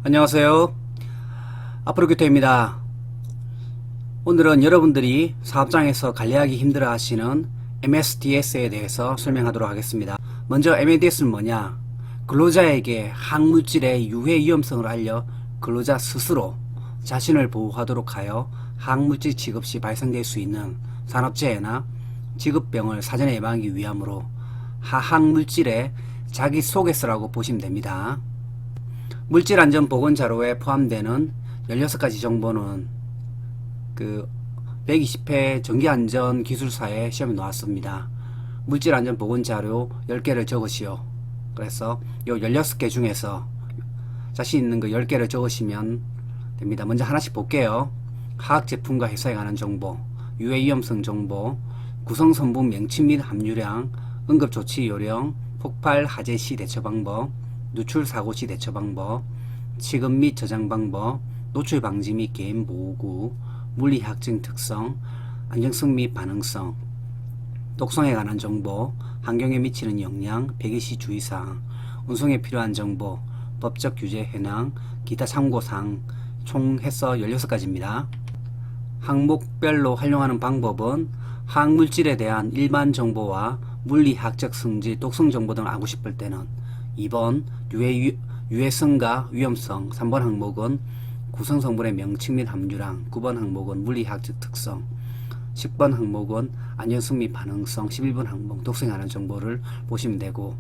안녕하세요. 앞으로교토입니다. 오늘은 여러분들이 사업장에서 관리하기 힘들어 하시는 MSDS에 대해서 설명하도록 하겠습니다. 먼저 MSDS는 뭐냐? 근로자에게 항물질의 유해 위험성을 알려 근로자 스스로 자신을 보호하도록 하여 항물질 취급 시 발생될 수 있는 산업재해나 직업병을 사전에 예방하기 위함으로 하항물질의 자기소개서라고 보시면 됩니다. 물질안전보건자료에 포함되는 16가지 정보는 120회 전기안전기술사의 시험에 나왔습니다. 물질안전보건자료 10개를 적으시오. 그래서 요 16개 중에서 자신 있는 거 10개를 적으시면 됩니다. 먼저 하나씩 볼게요. 화학제품과 회사에 관한 정보, 유해위험성 정보, 구성성분 명칭 및 함유량, 응급조치 요령, 폭발 화재 시 대처 방법, 누출 사고 시 대처 방법, 취급 및 저장 방법, 노출 방지 및 개인 보호구, 물리학적 특성, 안정성 및 반응성, 독성에 관한 정보, 환경에 미치는 영향, 폐기시 주의사항, 운송에 필요한 정보, 법적 규제 현황, 기타 참고사항 총 해서 16가지입니다. 항목별로 활용하는 방법은 화학물질에 대한 일반 정보와 물리학적 성질, 독성 정보 등을 알고 싶을 때는 2번 유해성과 위험성, 3번 항목은 구성성분의 명칭 및 함유량, 9번 항목은 물리학적 특성, 10번 항목은 안전성 및 반응성, 11번 항목 독성에 관한 정보를 보시면 되고,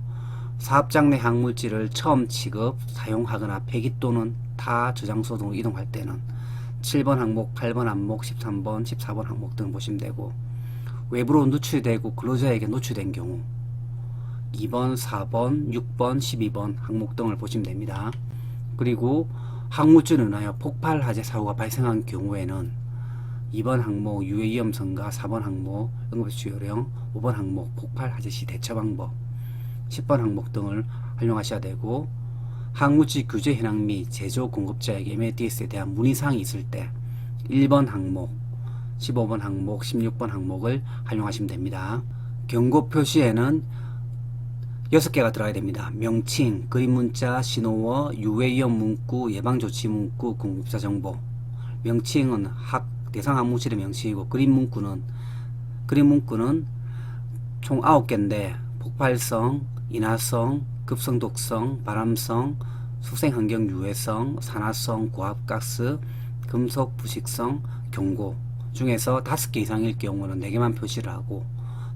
사업장 내 항물질을 처음 취급, 사용하거나 폐기 또는 타 저장소 등으로 이동할 때는 7번 항목, 8번 항목, 13번, 14번 항목 등을 보시면 되고, 외부로 누출되고 근로자에게 노출된 경우 2번, 4번, 6번, 12번 항목 등을 보시면 됩니다. 그리고 항물질을 인하여 폭발 화재 사고가 발생한 경우에는 2번 항목 유해위험성과 4번 항목 응급조치 요령, 5번 항목 폭발 화재 시 대처 방법, 10번 항목 등을 활용하셔야 되고, 항물질 규제 현황 및 제조 공급자에게 MADS에 대한 문의사항이 있을 때 1번 항목, 15번 항목, 16번 항목을 활용하시면 됩니다. 경고 표시에는 6개가 들어가야 됩니다. 명칭, 그림문자, 신호어, 유해위험 문구, 예방조치 문구, 공급자 정보. 명칭은 대상 항물질의 명칭이고, 그림 문구는 총 9개인데 폭발성, 인화성, 급성독성, 발암성, 수생환경 유해성, 산화성, 고압가스, 금속 부식성, 경고 중에서 5개 이상일 경우는 4개만 표시를 하고,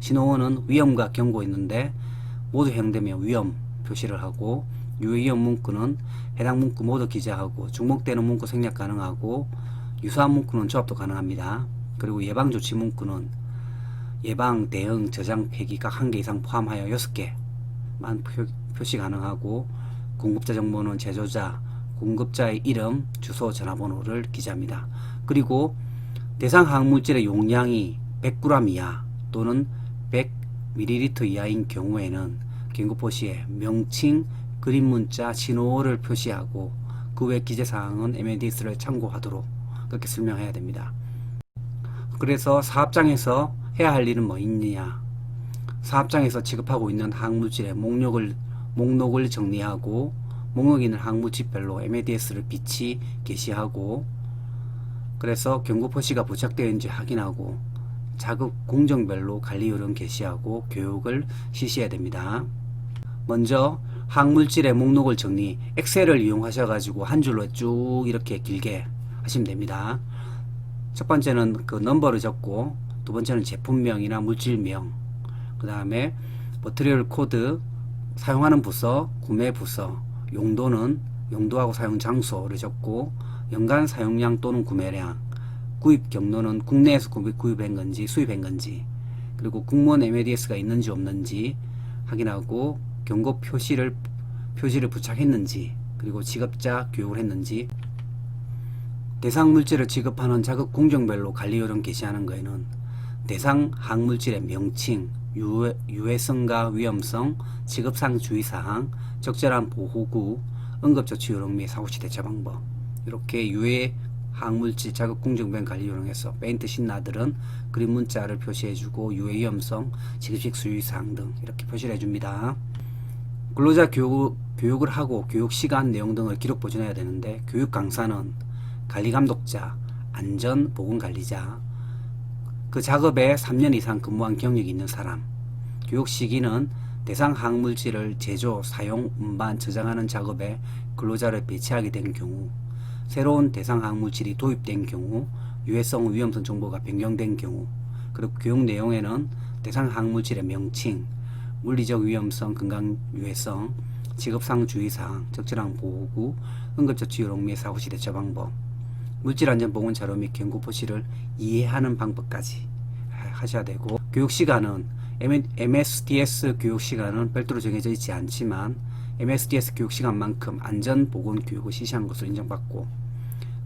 신호어는 위험과 경고 있는데 모두 해당되면 위험 표시를 하고, 유해위험 문구는 해당 문구 모두 기재하고, 중복되는 문구 생략 가능하고, 유사한 문구는 조합도 가능합니다. 그리고 예방조치 문구는 예방, 대응, 저장, 폐기 각 1개 이상 포함하여 6개만 표시 가능하고, 공급자 정보는 제조자, 공급자의 이름, 주소, 전화번호를 기재합니다. 그리고 대상 화학물질의 용량이 100g 이하 또는 100ml 이하인 경우에는 경고 표시에 명칭, 그림 문자, 신호어를 표시하고, 그 외 기재사항은 MADS를 참고하도록 그렇게 설명해야 됩니다. 그래서 사업장에서 해야 할 일은 뭐 있느냐? 사업장에서 취급하고 있는 화학물질의 목록을 정리하고, 목록에 있는 화학물질별로 MADS를 비치 게시하고, 그래서 경고 표시가 부착되어 있는지 확인하고, 자급 공정별로 관리 요령 게시하고 교육을 실시해야 됩니다. 먼저 화학물질의 목록을 정리, 엑셀을 이용하셔 가지고 한 줄로 쭉 이렇게 길게 하시면 됩니다. 첫 번째는 그 넘버를 적고, 두 번째는 제품명이나 물질명, 그 다음에 머티리얼 코드, 사용하는 부서, 구매 부서, 용도하고 사용 장소를 적고, 연간 사용량 또는 구매량, 구입 경로는 국내에서 구입한 건지 수입한 건지, 그리고 공무원 MADS가 있는지 없는지 확인하고, 경고 표시를 부착했는지, 그리고 지급자 교육을 했는지, 대상 물질을 지급하는 자급 공정별로 관리 요령 게시하는 거에는 대상 항물질의 명칭, 유해성과 위험성, 지급상 주의사항, 적절한 보호구, 응급조치 요령 및 사고시 대처 방법, 이렇게 유해 화학물질 자급 공정별 관리 요령에서 페인트 신나들은 그림 문자를 표시해주고, 유해 위험성, 지급식 수의사항 등 이렇게 표시를 해줍니다. 근로자 교육을 하고 교육 시간 내용 등을 기록 보존해야 되는데, 교육 강사는 관리감독자, 안전보건관리자, 그 작업에 3년 이상 근무한 경력이 있는 사람, 교육 시기는 대상 화학물질을 제조, 사용, 운반, 저장하는 작업에 근로자를 배치하게 된 경우, 새로운 대상 화학물질이 도입된 경우, 유해성, 위험성 정보가 변경된 경우, 그리고 교육 내용에는 대상 화학물질의 명칭, 물리적 위험성, 건강 유해성, 직업상 주의사항, 적절한 보호구, 응급처치 요령 및 사고시 대처 방법, 물질안전보건 자료 및 경고 표시를 이해하는 방법까지 하셔야 되고, 교육시간은 MSDS 교육시간은 별도로 정해져 있지 않지만 MSDS 교육시간만큼 안전보건교육을 실시한 것으로 인정받고,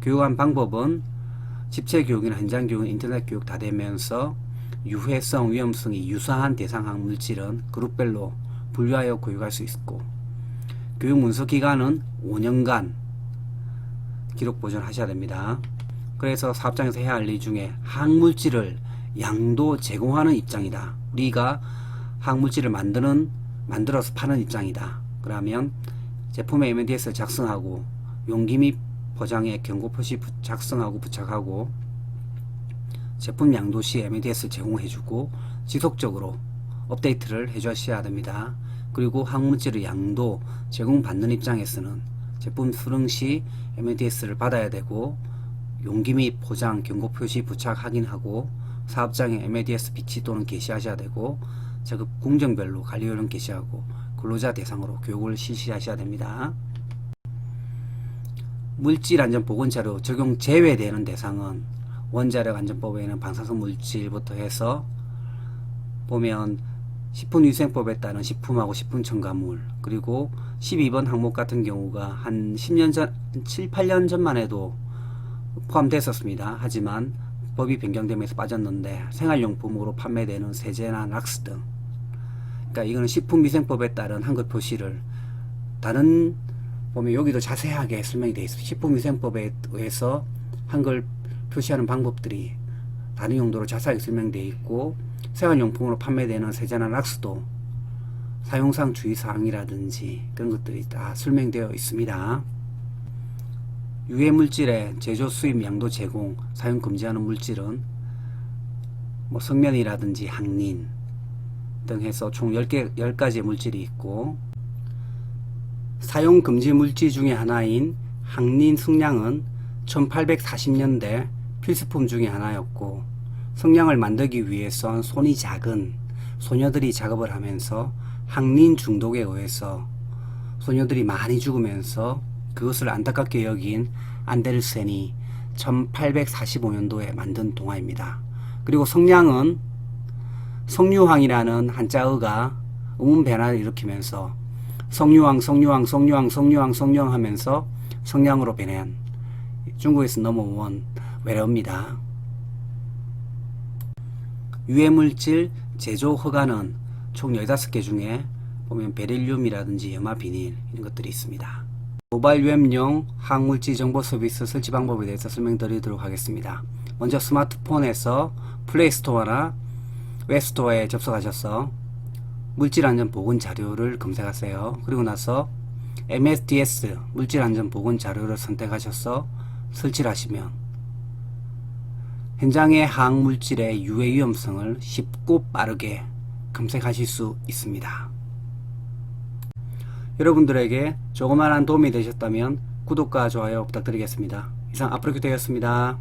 교육한 방법은 집체교육이나 현장교육, 인터넷교육 다 되면서 유해성, 위험성이 유사한 대상 물질은 그룹별로 분류하여 교육할 수 있고, 교육 문서 기간은 5년간 기록 보존하셔야 됩니다. 그래서 사업장에서 해야 할 일 중에 화학물질을 양도 제공하는 입장이다. 우리가 화학물질을 만들어서 파는 입장이다. 그러면 제품의 MNDS를 작성하고 용기 및 포장에 경고 표시 작성하고 부착하고, 제품 양도 시 MNDS를 제공해주고 지속적으로 업데이트를 해주셔야 됩니다. 그리고 화학물질을 양도 제공받는 입장에서는 제품 수령 시 MNDS를 받아야 되고, 용기 및 포장 경고 표시 부착 확인하고, 사업장에 MNDS 비치 또는 게시하셔야 되고, 작업 공정별로 관리 요령 게시하고 근로자 대상으로 교육을 실시하셔야 됩니다. 물질안전보건자료 적용 제외되는 대상은 원자력안전법에는 방사성 물질부터 해서 보면 식품위생법에 따른 식품하고 식품 첨가물, 그리고 12번 항목 같은 경우가 한 10년 전, 7, 8년 전만 해도 포함됐었습니다. 하지만 법이 변경되면서 빠졌는데, 생활용품으로 판매되는 세제나 락스 등, 그러니까 이거는 식품위생법에 따른 한글 표시를 다른 보면 여기도 자세하게 설명이 되어 있습니다. 식품위생법에 의해서 한글 표시하는 방법들이 다른 용도로 자세하게 설명되어 있고, 생활용품으로 판매되는 세제나 락스도 사용상 주의사항이라든지 그런 것들이 다 설명되어 있습니다. 유해물질의 제조, 수입, 양도, 제공, 사용 금지하는 물질은 뭐 성면이라든지 항린 등 해서 총 10가지의 물질이 있고, 사용 금지 물질 중에 하나인 항린 성냥은 1840년대 필수품 중에 하나였고, 성냥을 만들기 위해선 손이 작은 소녀들이 작업을 하면서 항린 중독에 의해서 소녀들이 많이 죽으면서 그것을 안타깝게 여긴 안데르센이 1845년도에 만든 동화입니다. 그리고 성냥은 성류황이라는 한자어가 의문 변화를 일으키면서 성류황, 성류황, 성류황, 성류황, 성류황 하면서 성냥으로 변한 중국에서 넘어온 외래어입니다. 유해물질 제조 허가는 총 15개 중에 보면 베릴륨이라든지 염화 비닐 이런 것들이 있습니다. 모바일 웹용 화학물질 정보 서비스 설치 방법에 대해서 설명드리도록 하겠습니다. 먼저 스마트폰에서 플레이스토어나 웹스토어에 접속하셔서 물질안전보건자료를 검색하세요. 그리고 나서 MSDS 물질안전보건자료를 선택하셔서 설치를 하시면 현장의 화학물질의 유해 위험성을 쉽고 빠르게 검색하실 수 있습니다. 여러분들에게 조그마한 도움이 되셨다면 구독과 좋아요 부탁드리겠습니다. 이상 앞으로되었습니다.